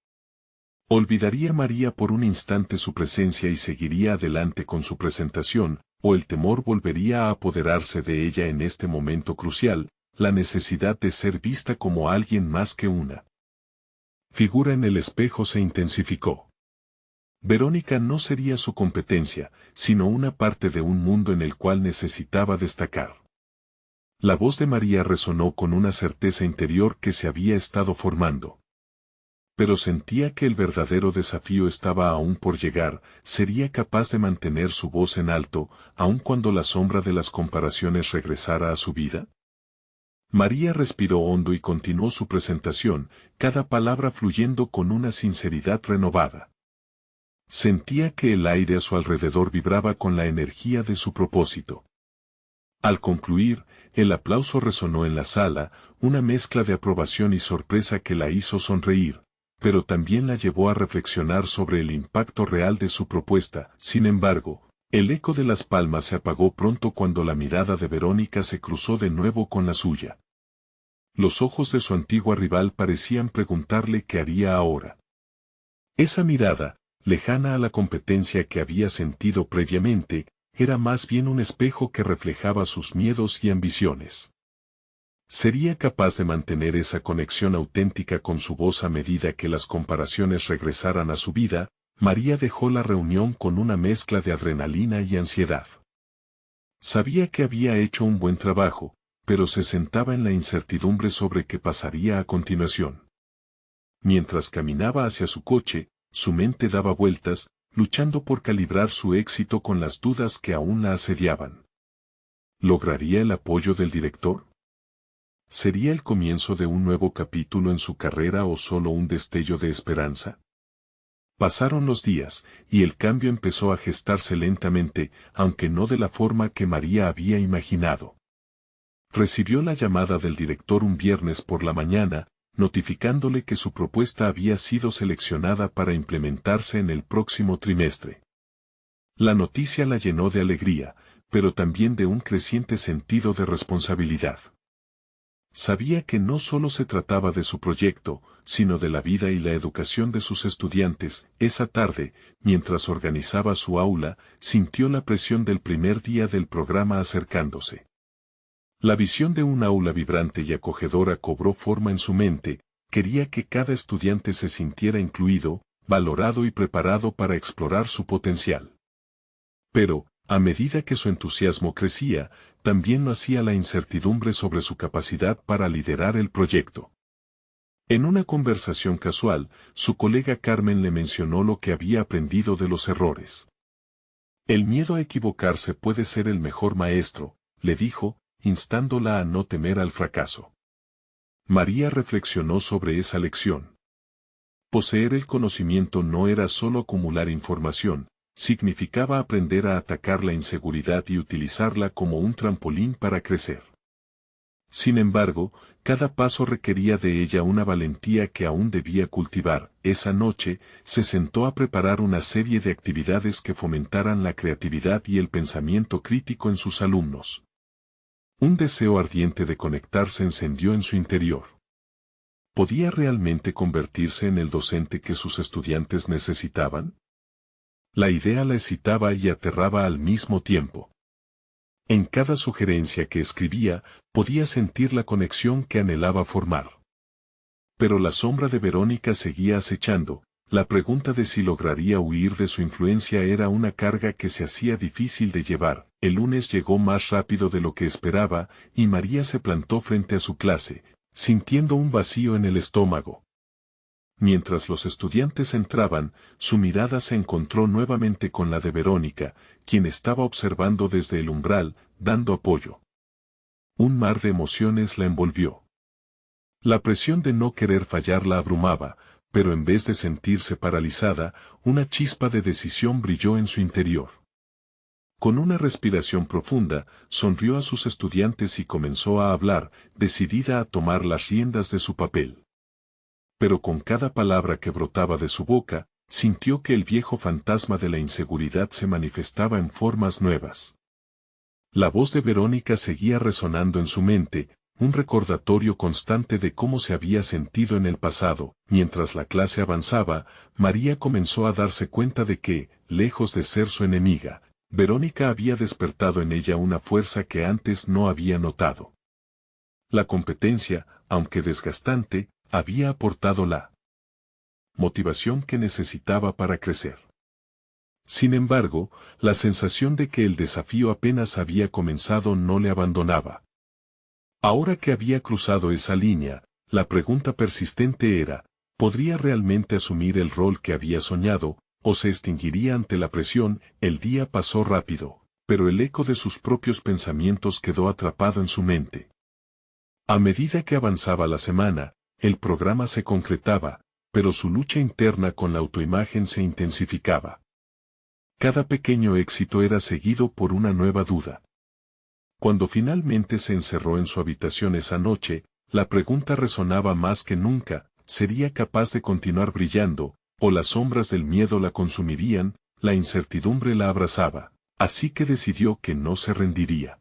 ¿Olvidaría María por un instante su presencia y seguiría adelante con su presentación, o el temor volvería a apoderarse de ella en este momento crucial, la necesidad de ser vista como alguien más que una figura en el espejo se intensificó? Verónica no sería su competencia, sino una parte de un mundo en el cual necesitaba destacar. La voz de María resonó con una certeza interior que se había estado formando. Pero sentía que el verdadero desafío estaba aún por llegar. ¿Sería capaz de mantener su voz en alto, aun cuando la sombra de las comparaciones regresara a su vida? María respiró hondo y continuó su presentación, cada palabra fluyendo con una sinceridad renovada. Sentía que el aire a su alrededor vibraba con la energía de su propósito. Al concluir, el aplauso resonó en la sala, una mezcla de aprobación y sorpresa que la hizo sonreír, pero también la llevó a reflexionar sobre el impacto real de su propuesta. Sin embargo, el eco de las palmas se apagó pronto cuando la mirada de Verónica se cruzó de nuevo con la suya. Los ojos de su antigua rival parecían preguntarle qué haría ahora. Esa mirada, lejana a la competencia que había sentido previamente, era más bien un espejo que reflejaba sus miedos y ambiciones. ¿Sería capaz de mantener esa conexión auténtica con su voz a medida que las comparaciones regresaran a su vida? María dejó la reunión con una mezcla de adrenalina y ansiedad. Sabía que había hecho un buen trabajo, pero se sentaba en la incertidumbre sobre qué pasaría a continuación. Mientras caminaba hacia su coche, su mente daba vueltas, luchando por calibrar su éxito con las dudas que aún la asediaban. ¿Lograría el apoyo del director? ¿Sería el comienzo de un nuevo capítulo en su carrera o solo un destello de esperanza? Pasaron los días, y el cambio empezó a gestarse lentamente, aunque no de la forma que María había imaginado. Recibió la llamada del director un viernes por la mañana, notificándole que su propuesta había sido seleccionada para implementarse en el próximo trimestre. La noticia la llenó de alegría, pero también de un creciente sentido de responsabilidad. Sabía que no solo se trataba de su proyecto, sino de la vida y la educación de sus estudiantes. Esa tarde, mientras organizaba su aula, sintió la presión del primer día del programa acercándose. La visión de un aula vibrante y acogedora cobró forma en su mente. Quería que cada estudiante se sintiera incluido, valorado y preparado para explorar su potencial. Pero, a medida que su entusiasmo crecía, también lo hacía la incertidumbre sobre su capacidad para liderar el proyecto. En una conversación casual, su colega Carmen le mencionó lo que había aprendido de los errores. El miedo a equivocarse puede ser el mejor maestro, le dijo, instándola a no temer al fracaso. María reflexionó sobre esa lección. Poseer el conocimiento no era solo acumular información, significaba aprender a atacar la inseguridad y utilizarla como un trampolín para crecer. Sin embargo, cada paso requería de ella una valentía que aún debía cultivar. Esa noche, se sentó a preparar una serie de actividades que fomentaran la creatividad y el pensamiento crítico en sus alumnos. Un deseo ardiente de conectar se encendió en su interior. ¿Podía realmente convertirse en el docente que sus estudiantes necesitaban? La idea la excitaba y aterraba al mismo tiempo. En cada sugerencia que escribía, podía sentir la conexión que anhelaba formar. Pero la sombra de Verónica seguía acechando. La pregunta de si lograría huir de su influencia era una carga que se hacía difícil de llevar. El lunes llegó más rápido de lo que esperaba, y María se plantó frente a su clase, sintiendo un vacío en el estómago. Mientras los estudiantes entraban, su mirada se encontró nuevamente con la de Verónica, quien estaba observando desde el umbral, dando apoyo. Un mar de emociones la envolvió. La presión de no querer fallar la abrumaba, pero en vez de sentirse paralizada, una chispa de decisión brilló en su interior. Con una respiración profunda, sonrió a sus estudiantes y comenzó a hablar, decidida a tomar las riendas de su papel. Pero con cada palabra que brotaba de su boca, sintió que el viejo fantasma de la inseguridad se manifestaba en formas nuevas. La voz de Verónica seguía resonando en su mente, un recordatorio constante de cómo se había sentido en el pasado. Mientras la clase avanzaba, María comenzó a darse cuenta de que, lejos de ser su enemiga, Verónica había despertado en ella una fuerza que antes no había notado. La competencia, aunque desgastante, había aportado la motivación que necesitaba para crecer. Sin embargo, la sensación de que el desafío apenas había comenzado no le abandonaba. Ahora que había cruzado esa línea, la pregunta persistente era, ¿podría realmente asumir el rol que había soñado, o se extinguiría ante la presión? El día pasó rápido, pero el eco de sus propios pensamientos quedó atrapado en su mente. A medida que avanzaba la semana, el programa se concretaba, pero su lucha interna con la autoimagen se intensificaba. Cada pequeño éxito era seguido por una nueva duda. Cuando finalmente se encerró en su habitación esa noche, la pregunta resonaba más que nunca: ¿sería capaz de continuar brillando, o las sombras del miedo la consumirían? La incertidumbre la abrazaba, así que decidió que no se rendiría.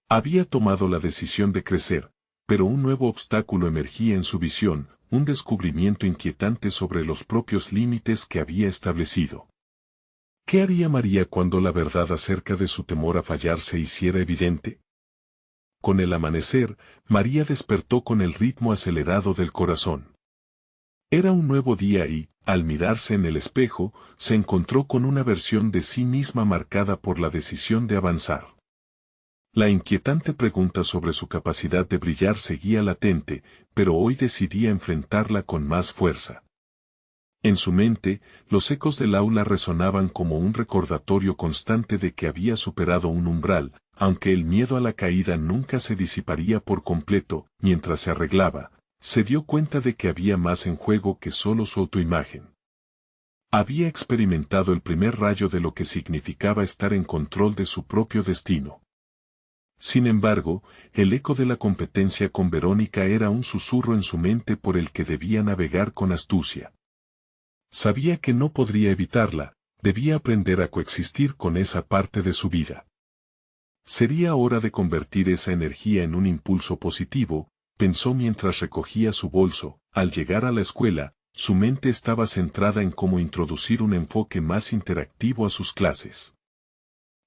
Había tomado la decisión de crecer, pero un nuevo obstáculo emergía en su visión, un descubrimiento inquietante sobre los propios límites que había establecido. ¿Qué haría María cuando la verdad acerca de su temor a fallar se hiciera evidente? Con el amanecer, María despertó con el ritmo acelerado del corazón. Era un nuevo día y, al mirarse en el espejo, se encontró con una versión de sí misma marcada por la decisión de avanzar. La inquietante pregunta sobre su capacidad de brillar seguía latente, pero hoy decidía enfrentarla con más fuerza. En su mente, los ecos del aula resonaban como un recordatorio constante de que había superado un umbral, aunque el miedo a la caída nunca se disiparía por completo. Mientras se arreglaba, se dio cuenta de que había más en juego que solo su autoimagen. Había experimentado el primer rayo de lo que significaba estar en control de su propio destino. Sin embargo, el eco de la competencia con Verónica era un susurro en su mente por el que debía navegar con astucia. Sabía que no podría evitarla, debía aprender a coexistir con esa parte de su vida. Sería hora de convertir esa energía en un impulso positivo, pensó mientras recogía su bolso. Al llegar a la escuela, su mente estaba centrada en cómo introducir un enfoque más interactivo a sus clases.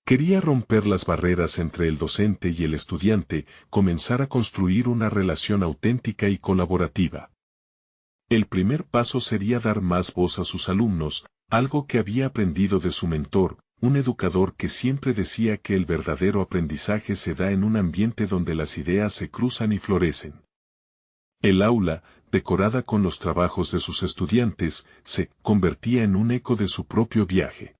Quería romper las barreras entre el docente y el estudiante, comenzar a construir una relación auténtica y colaborativa. El primer paso sería dar más voz a sus alumnos, algo que había aprendido de su mentor, un educador que siempre decía que el verdadero aprendizaje se da en un ambiente donde las ideas se cruzan y florecen. El aula, decorada con los trabajos de sus estudiantes, se convertía en un eco de su propio viaje.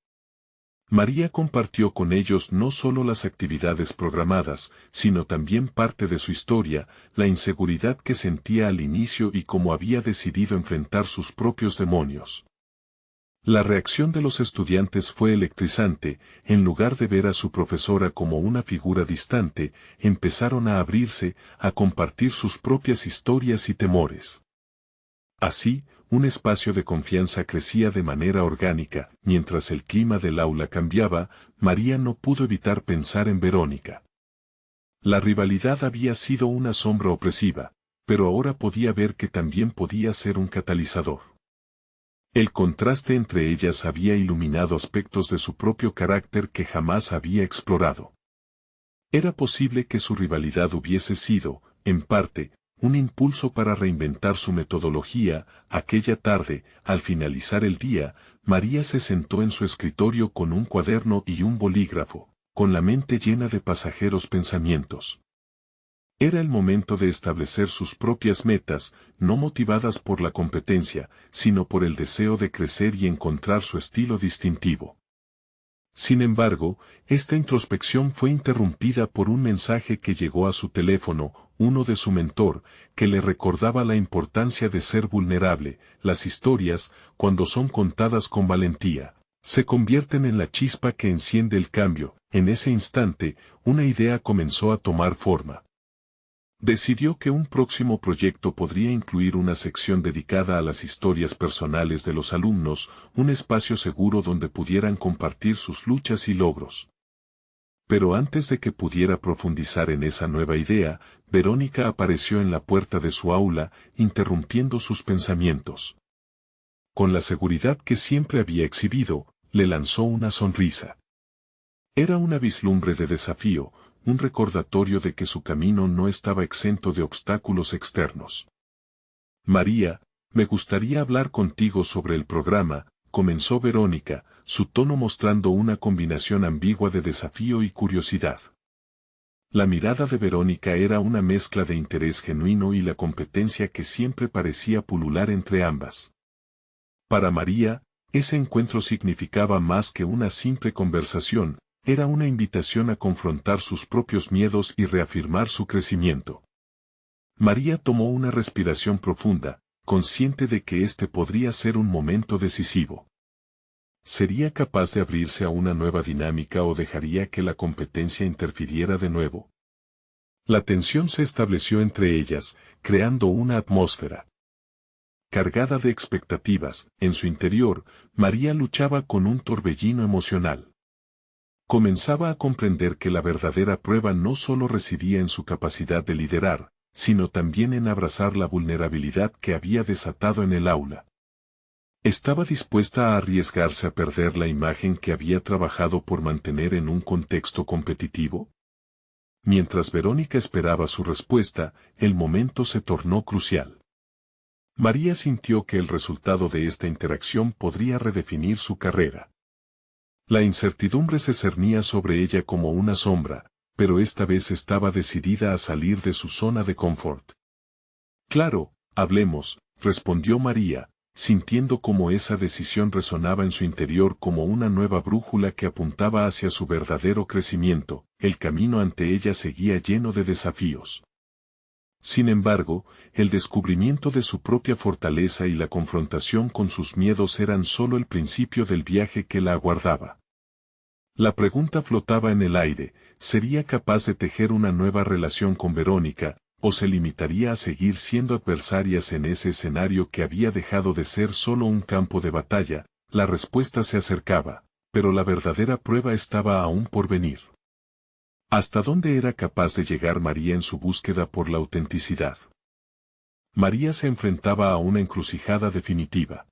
María compartió con ellos no solo las actividades programadas, sino también parte de su historia, la inseguridad que sentía al inicio y cómo había decidido enfrentar sus propios demonios. La reacción de los estudiantes fue electrizante. En lugar de ver a su profesora como una figura distante, empezaron a abrirse, a compartir sus propias historias y temores. Así, un espacio de confianza crecía de manera orgánica. Mientras el clima del aula cambiaba, María no pudo evitar pensar en Verónica. La rivalidad había sido una sombra opresiva, pero ahora podía ver que también podía ser un catalizador. El contraste entre ellas había iluminado aspectos de su propio carácter que jamás había explorado. Era posible que su rivalidad hubiese sido, en parte, un impulso para reinventar su metodología. Aquella tarde, al finalizar el día, María se sentó en su escritorio con un cuaderno y un bolígrafo, con la mente llena de pasajeros pensamientos. Era el momento de establecer sus propias metas, no motivadas por la competencia, sino por el deseo de crecer y encontrar su estilo distintivo. Sin embargo, esta introspección fue interrumpida por un mensaje que llegó a su teléfono, uno de su mentor, que le recordaba la importancia de ser vulnerable. Las historias, cuando son contadas con valentía, se convierten en la chispa que enciende el cambio. En ese instante, una idea comenzó a tomar forma. Decidió que un próximo proyecto podría incluir una sección dedicada a las historias personales de los alumnos, un espacio seguro donde pudieran compartir sus luchas y logros. Pero antes de que pudiera profundizar en esa nueva idea, Verónica apareció en la puerta de su aula, interrumpiendo sus pensamientos. Con la seguridad que siempre había exhibido, le lanzó una sonrisa. Era una vislumbre de desafío, un recordatorio de que su camino no estaba exento de obstáculos externos. María, me gustaría hablar contigo sobre el programa, comenzó Verónica, su tono mostrando una combinación ambigua de desafío y curiosidad. La mirada de Verónica era una mezcla de interés genuino y la competencia que siempre parecía pulular entre ambas. Para María, ese encuentro significaba más que una simple conversación. Era una invitación a confrontar sus propios miedos y reafirmar su crecimiento. María tomó una respiración profunda, consciente de que este podría ser un momento decisivo. ¿Sería capaz de abrirse a una nueva dinámica o dejaría que la competencia interfiriera de nuevo? La tensión se estableció entre ellas, creando una atmósfera cargada de expectativas. En su interior, María luchaba con un torbellino emocional. Comenzaba a comprender que la verdadera prueba no solo residía en su capacidad de liderar, sino también en abrazar la vulnerabilidad que había desatado en el aula. Estaba dispuesta a arriesgarse a perder la imagen que había trabajado por mantener en un contexto competitivo. Mientras Verónica esperaba su respuesta, el momento se tornó crucial. María sintió que el resultado de esta interacción podría redefinir su carrera. La incertidumbre se cernía sobre ella como una sombra, pero esta vez estaba decidida a salir de su zona de confort. Claro, hablemos, respondió María, sintiendo cómo esa decisión resonaba en su interior como una nueva brújula que apuntaba hacia su verdadero crecimiento. El camino ante ella seguía lleno de desafíos. Sin embargo, el descubrimiento de su propia fortaleza y la confrontación con sus miedos eran solo el principio del viaje que la aguardaba. La pregunta flotaba en el aire: ¿sería capaz de tejer una nueva relación con Verónica, o se limitaría a seguir siendo adversarias en ese escenario que había dejado de ser solo un campo de batalla? La respuesta se acercaba, pero la verdadera prueba estaba aún por venir. ¿Hasta dónde era capaz de llegar María en su búsqueda por la autenticidad? María se enfrentaba a una encrucijada definitiva.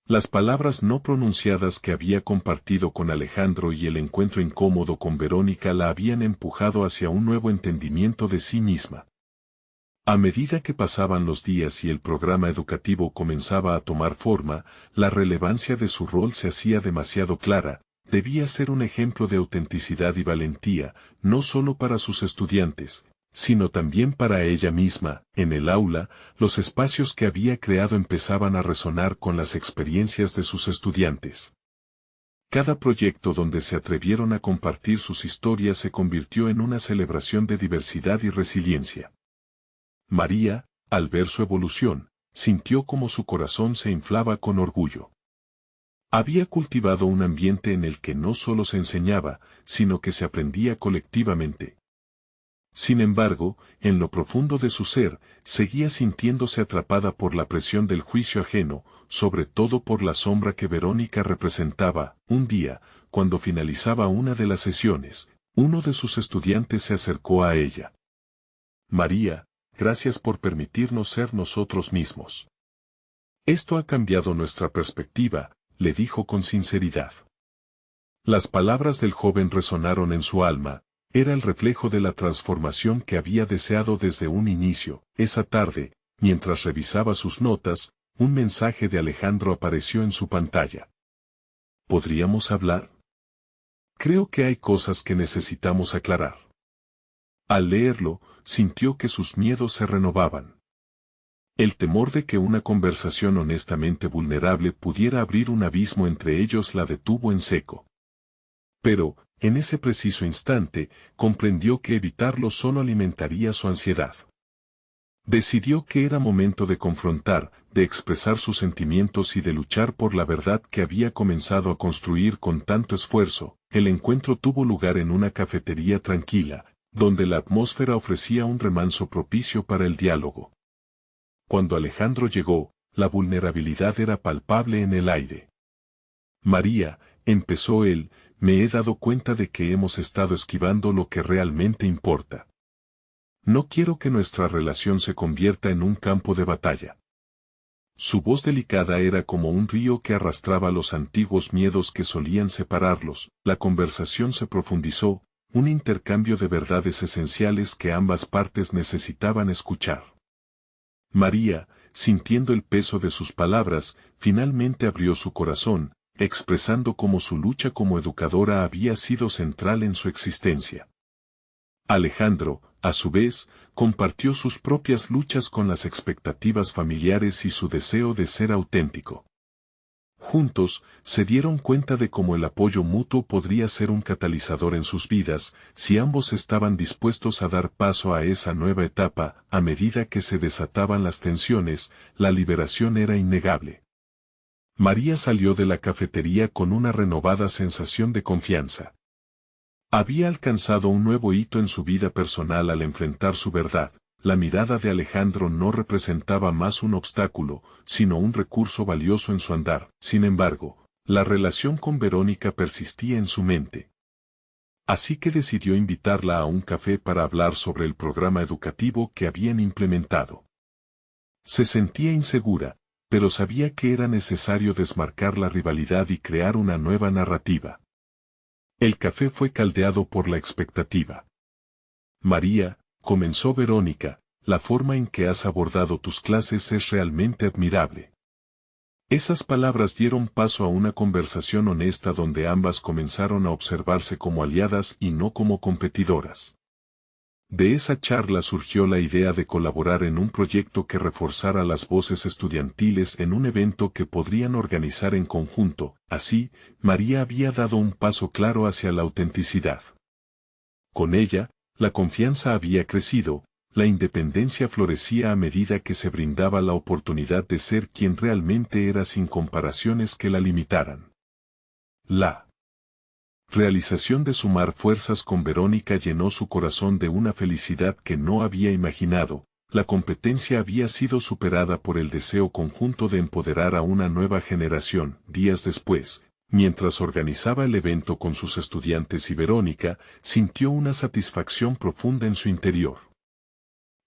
Las palabras no pronunciadas que había compartido con Alejandro y el encuentro incómodo con Verónica la habían empujado hacia un nuevo entendimiento de sí misma. A medida que pasaban los días y el programa educativo comenzaba a tomar forma, la relevancia de su rol se hacía demasiado clara. Debía ser un ejemplo de autenticidad y valentía, no solo para sus estudiantes, sino también para ella misma. En el aula, los espacios que había creado empezaban a resonar con las experiencias de sus estudiantes. Cada proyecto donde se atrevieron a compartir sus historias se convirtió en una celebración de diversidad y resiliencia. María, al ver su evolución, sintió como su corazón se inflaba con orgullo. Había cultivado un ambiente en el que no solo se enseñaba, sino que se aprendía colectivamente. Sin embargo, en lo profundo de su ser, seguía sintiéndose atrapada por la presión del juicio ajeno, sobre todo por la sombra que Verónica representaba. Un día, cuando finalizaba una de las sesiones, uno de sus estudiantes se acercó a ella. María, gracias por permitirnos ser nosotros mismos. Esto ha cambiado nuestra perspectiva, le dijo con sinceridad. Las palabras del joven resonaron en su alma. Era el reflejo de la transformación que había deseado desde un inicio. Esa tarde, mientras revisaba sus notas, un mensaje de Alejandro apareció en su pantalla. ¿Podríamos hablar? Creo que hay cosas que necesitamos aclarar. Al leerlo, sintió que sus miedos se renovaban. El temor de que una conversación honestamente vulnerable pudiera abrir un abismo entre ellos la detuvo en seco. Pero, en ese preciso instante, comprendió que evitarlo solo alimentaría su ansiedad. Decidió que era momento de confrontar, de expresar sus sentimientos y de luchar por la verdad que había comenzado a construir con tanto esfuerzo. El encuentro tuvo lugar en una cafetería tranquila, donde la atmósfera ofrecía un remanso propicio para el diálogo. Cuando Alejandro llegó, la vulnerabilidad era palpable en el aire. María, empezó él, me he dado cuenta de que hemos estado esquivando lo que realmente importa. No quiero que nuestra relación se convierta en un campo de batalla. Su voz delicada era como un río que arrastraba los antiguos miedos que solían separarlos. La conversación se profundizó, un intercambio de verdades esenciales que ambas partes necesitaban escuchar. María, sintiendo el peso de sus palabras, finalmente abrió su corazón, expresando cómo su lucha como educadora había sido central en su existencia. Alejandro, a su vez, compartió sus propias luchas con las expectativas familiares y su deseo de ser auténtico. Juntos, se dieron cuenta de cómo el apoyo mutuo podría ser un catalizador en sus vidas, si ambos estaban dispuestos a dar paso a esa nueva etapa. A medida que se desataban las tensiones, la liberación era innegable. María salió de la cafetería con una renovada sensación de confianza. Había alcanzado un nuevo hito en su vida personal al enfrentar su verdad. La mirada de Alejandro no representaba más un obstáculo, sino un recurso valioso en su andar. Sin embargo, la relación con Verónica persistía en su mente. así que decidió invitarla a un café para hablar sobre el programa educativo que habían implementado. Se sentía insegura, pero sabía que era necesario desmarcar la rivalidad y crear una nueva narrativa. El café fue caldeado por la expectativa. María, comenzó Verónica, la forma en que has abordado tus clases es realmente admirable. Esas palabras dieron paso a una conversación honesta donde ambas comenzaron a observarse como aliadas y no como competidoras. De esa charla surgió la idea de colaborar en un proyecto que reforzara las voces estudiantiles en un evento que podrían organizar en conjunto. Así, María había dado un paso claro hacia la autenticidad. Con ella, la confianza había crecido, la independencia florecía a medida que se brindaba la oportunidad de ser quien realmente era sin comparaciones que la limitaran. La realización de sumar fuerzas con Verónica llenó su corazón de una felicidad que no había imaginado. La competencia había sido superada por el deseo conjunto de empoderar a una nueva generación. Días después, mientras organizaba el evento con sus estudiantes y Verónica, sintió una satisfacción profunda en su interior.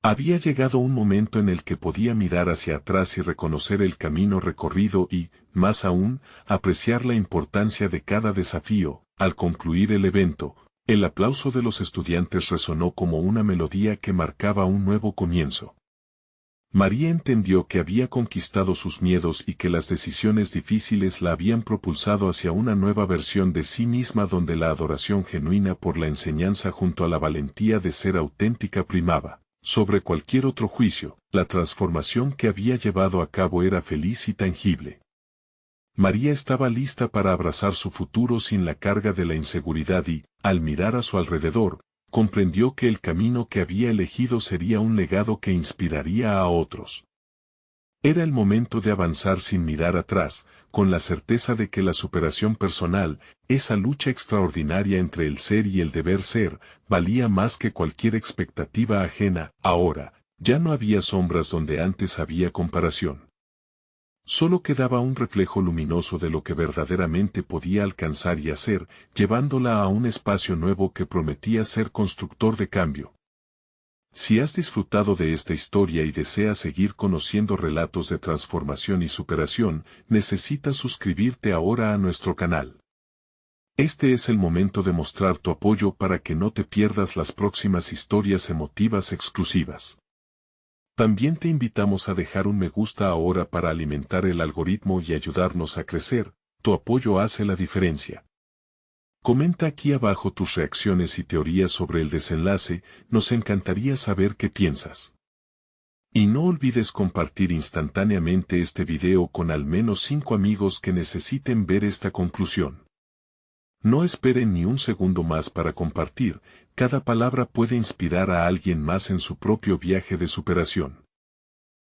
Había llegado un momento en el que podía mirar hacia atrás y reconocer el camino recorrido y, más aún, apreciar la importancia de cada desafío. Al concluir el evento, el aplauso de los estudiantes resonó como una melodía que marcaba un nuevo comienzo. María entendió que había conquistado sus miedos y que las decisiones difíciles la habían propulsado hacia una nueva versión de sí misma donde la adoración genuina por la enseñanza junto a la valentía de ser auténtica primaba. Sobre cualquier otro juicio, la transformación que había llevado a cabo era feliz y tangible. María estaba lista para abrazar su futuro sin la carga de la inseguridad y, al mirar a su alrededor, comprendió que el camino que había elegido sería un legado que inspiraría a otros. Era el momento de avanzar sin mirar atrás, con la certeza de que la superación personal, esa lucha extraordinaria entre el ser y el deber ser, valía más que cualquier expectativa ajena. Ahora, ya no había sombras donde antes había comparación. Solo quedaba un reflejo luminoso de lo que verdaderamente podía alcanzar y hacer, llevándola a un espacio nuevo que prometía ser constructor de cambio. Si has disfrutado de esta historia y deseas seguir conociendo relatos de transformación y superación, necesitas suscribirte ahora a nuestro canal. Este es el momento de mostrar tu apoyo para que no te pierdas las próximas historias emotivas exclusivas. También te invitamos a dejar un me gusta ahora para alimentar el algoritmo y ayudarnos a crecer. Tu apoyo hace la diferencia. Comenta aquí abajo tus reacciones y teorías sobre el desenlace, nos encantaría saber qué piensas. Y no olvides compartir instantáneamente este video con al menos 5 amigos que necesiten ver esta conclusión. No esperen ni un segundo más para compartir, cada palabra puede inspirar a alguien más en su propio viaje de superación.